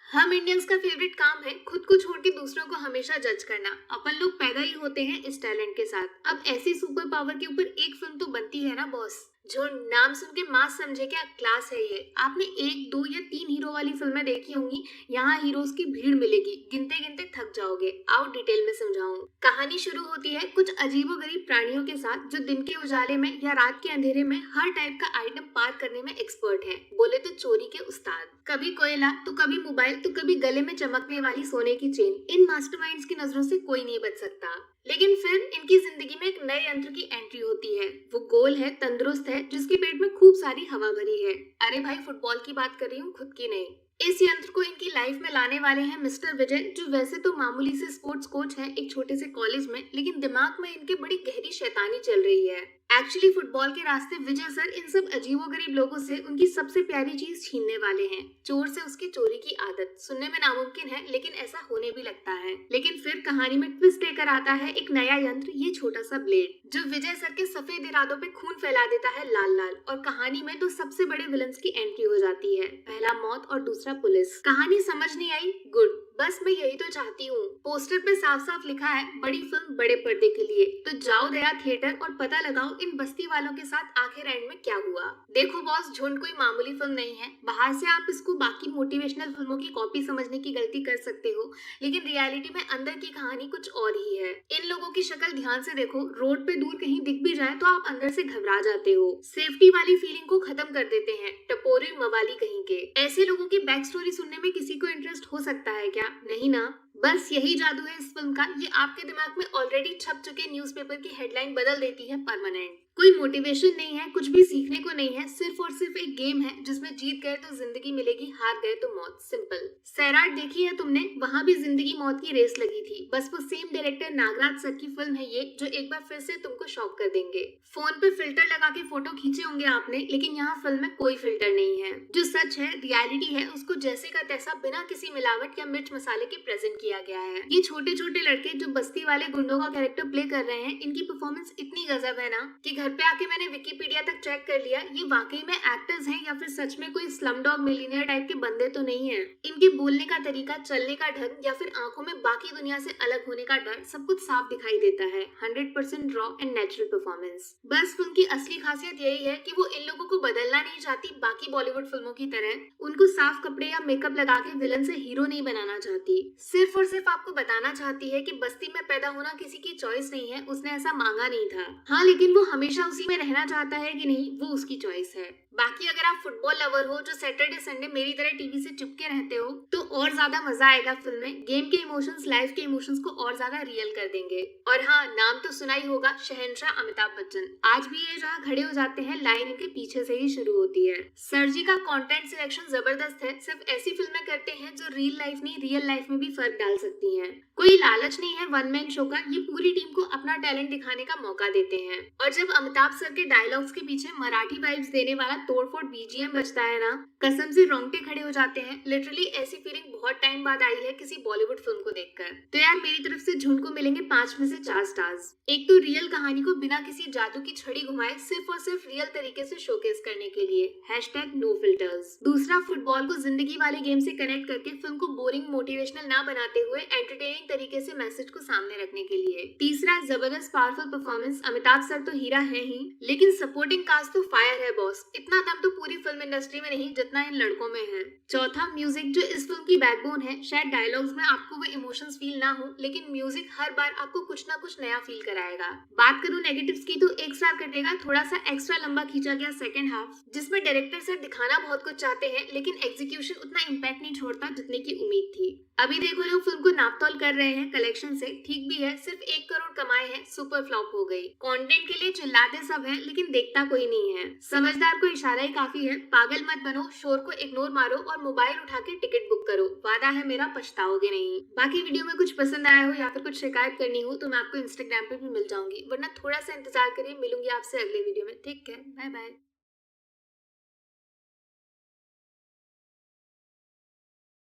हम इंडियंस का फेवरेट काम है खुद को छोड़ के दूसरों को हमेशा जज करना। अपन लोग पैदा ही होते हैं इस टैलेंट के साथ। अब ऐसी सुपर पावर के ऊपर एक फिल्म तो बनती है ना बॉस। जो नाम सुन के मास समझे क्या क्लास है ये। आपने एक दो या तीन हीरो वाली फिल्में देखी होंगी। यहाँ हीरोज की भीड़ मिलेगी, गिनते गिनते थक जाओगे। आओ डिटेल में समझाऊं। कहानी शुरू होती है कुछ अजीबोगरीब प्राणियों के साथ जो दिन के उजाले में या रात के अंधेरे में हर टाइप का आइटम पार करने में एक्सपर्ट हैं। बोले तो चोरी के उस्ताद। कभी कोयला तो कभी मोबाइल तो कभी गले में चमकने वाली सोने की चेन। इन मास्टरमाइंड्स की नजरों से कोई नहीं बच सकता। लेकिन फिर इनकी जिंदगी में एक नए यंत्र की एंट्री होती है। वो गोल है, तंदुरुस्त है, जिसके पेट में खूब सारी हवा भरी है। अरे भाई, फुटबॉल की बात कर रही हूँ, खुद की नहीं। इस यंत्र को इनकी लाइफ में लाने वाले हैं मिस्टर विजय, जो वैसे तो मामूली से स्पोर्ट्स कोच हैं एक छोटे से कॉलेज में, लेकिन दिमाग में इनके बड़ी गहरी शैतानी चल रही है। एक्चुअली फुटबॉल के रास्ते विजय सर इन सब अजीबोगरीब लोगों से उनकी सबसे प्यारी चीज छीनने वाले हैं। चोर से उसकी चोरी की आदत। सुनने में नामुमकिन है, लेकिन ऐसा होने भी लगता है। लेकिन फिर कहानी में ट्विस्ट लेकर आता है एक नया यंत्र, ये छोटा सा ब्लेड, जो विजय सर के सफेद इरादों पे खून फैला देता है लाल लाल। और कहानी में दो सबसे बड़े विलन्स की एंट्री हो जाती है, पहला मौत और दूसरा पुलिस। कहानी समझ नहीं आई? गुड, बस मैं यही तो चाहती हूँ। पोस्टर पे साफ साफ लिखा है बड़ी फिल्म बड़े पर्दे के लिए। तो जाओ दया थिएटर और पता लगाओ इन बस्ती वालों के साथ आखिर एंड में क्या हुआ। देखो बॉस, झुंड कोई मामूली फिल्म नहीं है। बाहर से आप इसको बाकी मोटिवेशनल फिल्मों की कॉपी समझने की गलती कर सकते हो, लेकिन रियलिटी में अंदर की कहानी कुछ और ही है। इन लोगों की शक्ल ध्यान से देखो, रोड पे दूर कहीं दिख भी जाए तो आप अंदर से घबरा जाते हो। सेफ्टी वाली फीलिंग को खत्म कर देते हैं, टपोरी मवाली कहीं के। ऐसे लोगों की बैक स्टोरी सुनने में किसी को इंटरेस्ट हो सकता है क्या? नहीं ना। बस यही जादू है इस फिल्म का, ये आपके दिमाग में ऑलरेडी छप चुके न्यूज़पेपर की हेडलाइन बदल देती है परमानेंट। कोई मोटिवेशन नहीं है, कुछ भी सीखने को नहीं है, सिर्फ और सिर्फ एक गेम है जिसमें जीत गए तो जिंदगी मिलेगी, हार गए तो मौत। सिंपल। सैराट देखी है तुमने? वहाँ भी जिंदगी मौत की रेस लगी थी। बस वो सेम डायरेक्टर नागराज सर की फिल्म है ये, जो एक बार फिर से तुमको शॉक कर देंगे। फोन पे फिल्टर लगा के फोटो खींचे होंगे आपने, लेकिन यहाँ फिल्म में कोई फिल्टर नहीं है। जो सच है, रियलिटी है, उसको जैसे का तैसा बिना किसी मिलावट या मिर्च मसाले के प्रेजेंट किया गया है। ये छोटे छोटे लड़के जो बस्ती वाले गुंडों का कैरेक्टर प्ले कर रहे हैं, इनकी परफॉर्मेंस इतनी गजब है ना कि घर पे आके मैंने विकिपीडिया तक चेक कर लिया, ये वाकई में एक्टर्स हैं या फिर सच में कोई स्लमडॉग मिलियनेयर टाइप के बंदे तो नहीं है। इनके बोलने का तरीका, चलने का ढंग या फिर आंखों में बाकी दुनिया से अलग होने का डर, सब कुछ साफ दिखाई देता है। 100% रॉ एंड नेचुरल परफॉर्मेंस। बस फिल्म की असली खासियत यही है कि वो इन लोगों को बदलना नहीं चाहती बाकी बॉलीवुड फिल्मों की तरह। उनको साफ कपड़े या मेकअप लगा के विलन से हीरो नहीं बनाना चाहती। सिर्फ और सिर्फ आपको बताना चाहती है कि बस्ती में पैदा होना किसी की चॉइस नहीं है, उसने ऐसा मांगा नहीं था। हाँ, लेकिन वो हमेशा उसी में रहना चाहता है कि नहीं, वो उसकी चॉइस है। बाकी अगर आप फुटबॉल लवर हो जो सैटरडे संडे मेरी तरह टीवी से चिपके रहते हो, तो और ज्यादा मजा आएगा फिल्म में। गेम के इमोशंस लाइफ के इमोशंस को और ज्यादा रियल कर देंगे। और हाँ, नाम तो सुना ही होगा, शहंशाह अमिताभ बच्चन। आज भी ये जहाँ खड़े हो जाते हैं, लाइन इनके पीछे से ही शुरू होती है। सर जी का कंटेंट सिलेक्शन जबरदस्त है। सिर्फ ऐसी फिल्में करते हैं जो रियल लाइफ नहीं, रियल लाइफ में भी फर्क डाल सकती हैं। कोई लालच नहीं है वन मैन शो का, ये पूरी टीम को अपना टैलेंट दिखाने का मौका देते हैं। और जब अमिताभ सर के डायलॉग्स के पीछे मराठी वाइब्स देने वाला तोड़फोड़ बीजीएम बजता है ना, कसम से रोंगटे खड़े हो जाते हैं। लिटरली ऐसी फीलिंग बहुत टाइम बाद आई है किसी बॉलीवुड फिल्म को देखकर। तो यार, मेरी तरफ से झुंड को मिलेंगे 5 में से 4 स्टार्स। एक तो रियल कहानी को बिना किसी जादू की छड़ी घुमाए सिर्फ और सिर्फ रियल तरीके से शोकेस करने के लिए, #NoFilters। दूसरा, फुटबॉल को जिंदगी वाले गेम से कनेक्ट करके फिल्म को बोरिंग मोटिवेशनल ना बनाते हुए एंटरटेनिंग तरीके से मैसेज को सामने रखने के लिए। तीसरा, जबरदस्त पावरफुल परफॉर्मेंस। अमिताभ सर तो हीरा है ही, लेकिन सपोर्टिंग कास्ट तो फायर है बॉस। इतना दम तो पूरी फिल्म इंडस्ट्री में नहीं जितना इन लड़कों में है। चौथा, म्यूजिक, जो इस फिल्म की बैकबोन है। शायद डायलॉग्स में आपको वो इमोशंस फील ना हो, लेकिन म्यूजिक हर बार आपको कुछ ना कुछ नया फील कराएगा। बात करूं नेगेटिव्स की, तो 1 स्टार कटेगा थोड़ा सा एक्स्ट्रा लंबा खींचा गया सेकंड हाफ, जिसमें डायरेक्टर सर दिखाना बहुत कुछ चाहते हैं, लेकिन एग्जीक्यूशन उतना इम्पैक्ट नहीं छोड़ता जितने की उम्मीद थी। अभी देखो, लोग फिल्म को नापतोल कर रहे हैं कलेक्शन से। ठीक भी है, सिर्फ 1 करोड़ कमाए हैं, सुपर फ्लॉप हो गई। कंटेंट के लिए चिल्लाते सब हैं, लेकिन देखता कोई नहीं है। समझदार को इशारा ही काफी है। पागल मत बनो, शोर को इग्नोर मारो और मोबाइल उठा के टिकट बुक करो। वादा है मेरा, पछताओगे नहीं। बाकी वीडियो में कुछ पसंद आया हो या फिर कुछ शिकायत करनी हो तो मैं आपको इंस्टाग्राम पे भी मिल जाऊंगी, वरना थोड़ा सा इंतजार करिए। मिलूंगी आपसे अगले वीडियो में। ठीक है, बाय बाय।